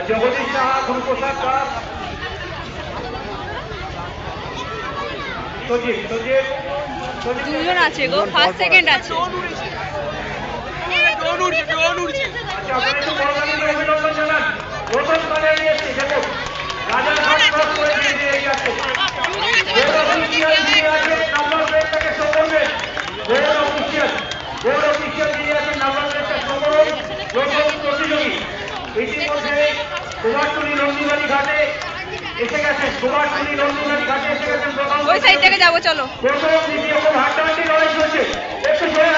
জগদীশ সাহা, গুরুপ্রসাদ দাস, দুজন আছে গো, first second আছে। অভিনন্দন জানান। রতন পালে এসেছে, দেখো রাজারহাট ক্রস করে দিয়ে যাচ্ছে। নাম্বার প্লেটটাকে শো করবেন। বোর্ড অফিসিয়াল যিনি আছেন নাম্বার প্লেটটা শো করুন। প্রথম প্রতিযোগী ইতিমধ্যে কুমারটুলি নন্দীবাড়ি ঘাটে এসে গেছেন। কুমারটুলি নন্দীবাড়ি ঘাটে এসে গেছেন। ওই সাইড থেকে যাবো, চলো। প্রথম দ্বিতীয় খুব হাড্ডাহাড্ডি লড়াই চলছে। একটু জোরে